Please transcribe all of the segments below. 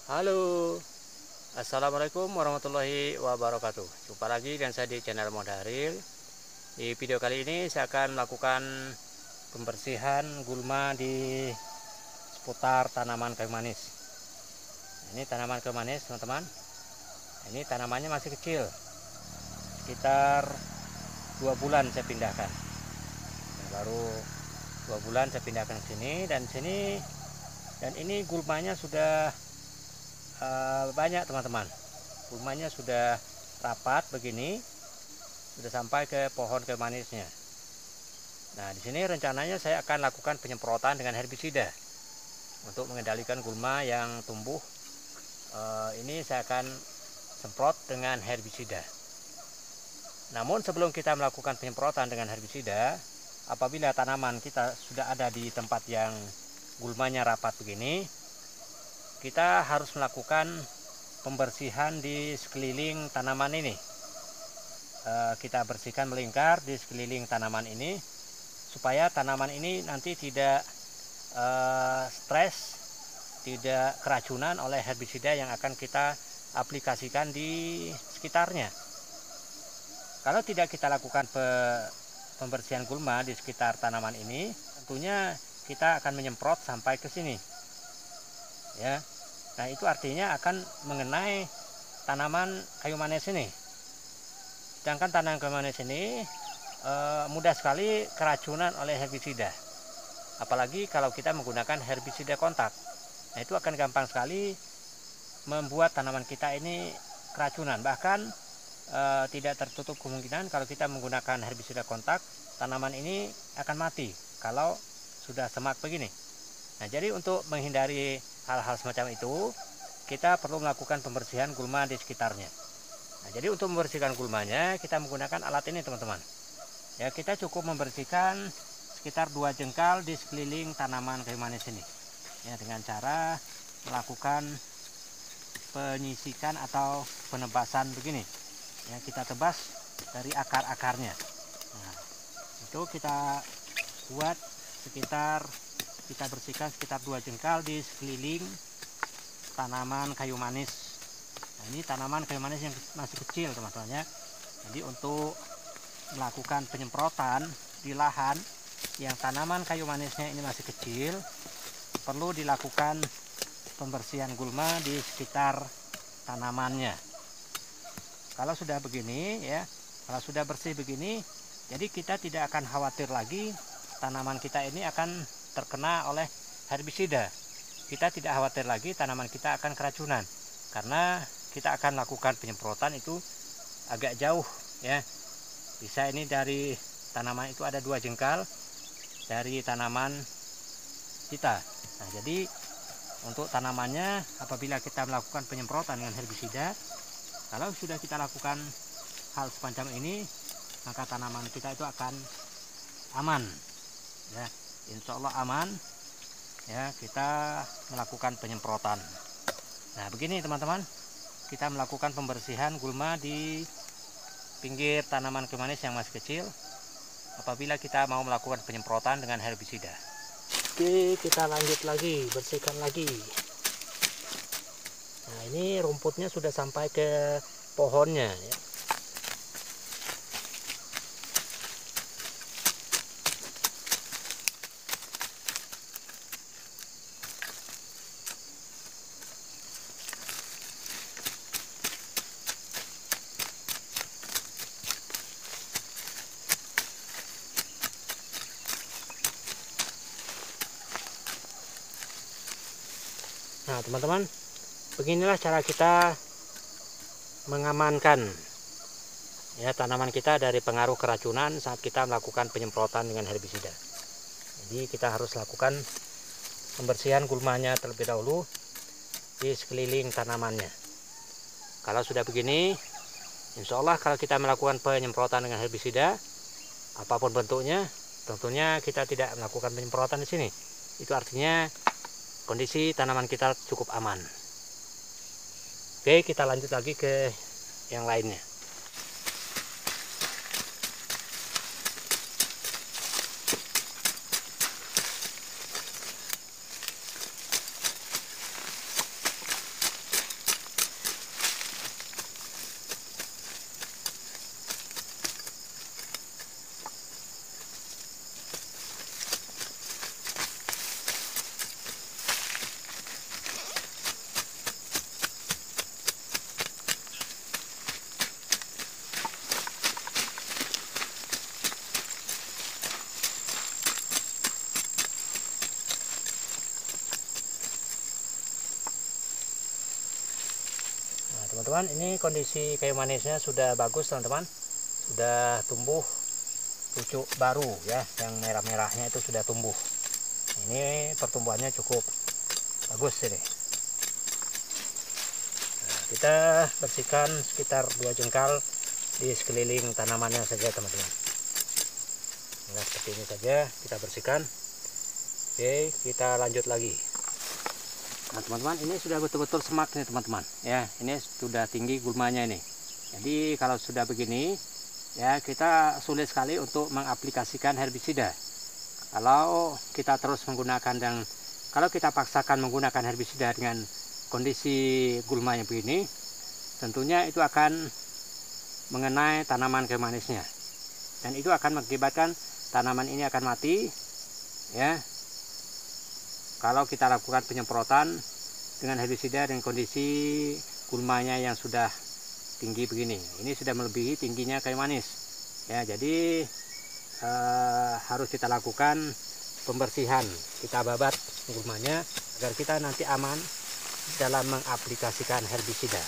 Halo, Assalamualaikum warahmatullahi wabarakatuh. Jumpa lagi dengan saya di channel Modaril. Di video kali ini saya akan melakukan pembersihan gulma di seputar tanaman kayu manis. Ini tanaman kayu manis, teman-teman. Ini tanamannya masih kecil, sekitar 2 bulan saya pindahkan. Baru 2 bulan saya pindahkan ke sini, dan ini gulmanya sudah banyak, teman-teman. Gulmanya sudah rapat begini, sudah sampai ke pohon kayu manisnya. Nah, di sini rencananya saya akan lakukan penyemprotan dengan herbisida untuk mengendalikan gulma yang tumbuh. Ini saya akan semprot dengan herbisida. Namun sebelum kita melakukan penyemprotan dengan herbisida, apabila tanaman kita sudah ada di tempat yang gulmanya rapat begini, kita harus melakukan pembersihan di sekeliling tanaman ini. Kita bersihkan melingkar di sekeliling tanaman ini supaya tanaman ini nanti tidak stres, tidak keracunan oleh herbisida yang akan kita aplikasikan di sekitarnya. Kalau tidak kita lakukan pembersihan gulma di sekitar tanaman ini, tentunya kita akan menyemprot sampai ke sini. Ya, nah itu artinya akan mengenai tanaman kayu manis ini. Sedangkan tanaman kayu manis ini mudah sekali keracunan oleh herbisida. Apalagi kalau kita menggunakan herbisida kontak. Nah, itu akan gampang sekali membuat tanaman kita ini keracunan. Bahkan tidak tertutup kemungkinan kalau kita menggunakan herbisida kontak, tanaman ini akan mati kalau sudah semak begini. Nah, jadi untuk menghindari hal-hal semacam itu, kita perlu melakukan pembersihan gulma di sekitarnya. Nah, jadi untuk membersihkan gulmanya, kita menggunakan alat ini, teman-teman. Ya, kita cukup membersihkan sekitar 2 jengkal di sekeliling tanaman kayu manis ini. Ya, dengan cara melakukan penyisikan atau penebasan begini. Ya, kita tebas dari akar-akarnya. Nah, itu kita buat kita bersihkan sekitar 2 jengkal di sekeliling tanaman kayu manis. Nah, ini tanaman kayu manis yang masih kecil, teman-teman ya. Jadi untuk melakukan penyemprotan di lahan yang tanaman kayu manisnya ini masih kecil, perlu dilakukan pembersihan gulma di sekitar tanamannya. Kalau sudah begini ya, kalau sudah bersih begini, jadi kita tidak akan khawatir lagi tanaman kita ini akan terkena oleh herbisida. Kita tidak khawatir lagi tanaman kita akan keracunan, karena kita akan lakukan penyemprotan itu agak jauh ya. Bisa ini dari tanaman itu ada 2 jengkal dari tanaman kita. Nah, jadi untuk tanamannya apabila kita melakukan penyemprotan dengan herbisida, kalau sudah kita lakukan hal semacam ini, maka tanaman kita itu akan aman ya. Insya Allah aman ya, kita melakukan penyemprotan. Nah, begini teman-teman, kita melakukan pembersihan gulma di pinggir tanaman kayu manis yang masih kecil apabila kita mau melakukan penyemprotan dengan herbisida. Oke, kita lanjut lagi, bersihkan lagi. Nah, ini rumputnya sudah sampai ke pohonnya ya. Nah, teman-teman, beginilah cara kita mengamankan ya tanaman kita dari pengaruh keracunan saat kita melakukan penyemprotan dengan herbisida. Jadi kita harus lakukan pembersihan gulmanya terlebih dahulu di sekeliling tanamannya. Kalau sudah begini, insya Allah kalau kita melakukan penyemprotan dengan herbisida apapun bentuknya, tentunya kita tidak melakukan penyemprotan di sini. Itu artinya kondisi tanaman kita cukup aman. Oke, kita lanjut lagi ke yang lainnya. teman-teman, ini kondisi kayu manisnya sudah bagus teman-teman, sudah tumbuh pucuk baru ya, yang merah-merahnya itu sudah tumbuh. Ini pertumbuhannya cukup bagus ini. Nah, kita bersihkan sekitar 2 jengkal di sekeliling tanamannya saja teman-teman. Nah, seperti ini saja kita bersihkan. Oke, kita lanjut lagi. Nah teman-teman, ini sudah betul-betul semak nih teman-teman ya, ini sudah tinggi gulmanya ini. Jadi kalau sudah begini ya, kita sulit sekali untuk mengaplikasikan herbisida. Kalau kita terus menggunakan, dan kalau kita paksakan menggunakan herbisida dengan kondisi gulmanya begini, tentunya itu akan mengenai tanaman kayu manisnya, dan itu akan mengakibatkan tanaman ini akan mati ya. Kalau kita lakukan penyemprotan dengan herbisida dengan kondisi gulmanya yang sudah tinggi begini, ini sudah melebihi tingginya kayu manis ya. Jadi harus kita lakukan pembersihan, kita babat gulmanya agar kita nanti aman dalam mengaplikasikan herbisida.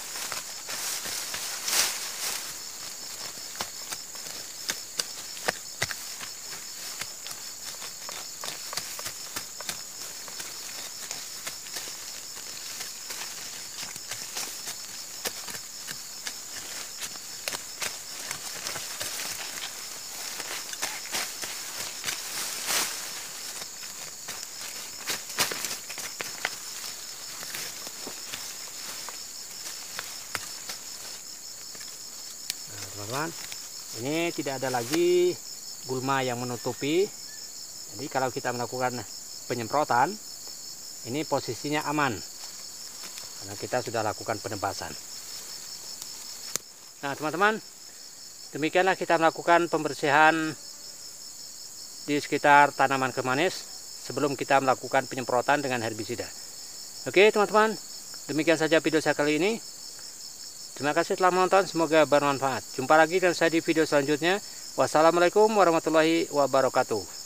Teman-teman, ini tidak ada lagi gulma yang menutupi. Jadi kalau kita melakukan penyemprotan, ini posisinya aman karena kita sudah lakukan penebasan. Nah teman-teman, demikianlah kita melakukan pembersihan di sekitar tanaman kayu manis sebelum kita melakukan penyemprotan dengan herbisida. Oke teman-teman, demikian saja video saya kali ini. Terima kasih telah menonton, semoga bermanfaat. Jumpa lagi dengan saya di video selanjutnya. Wassalamualaikum warahmatullahi wabarakatuh.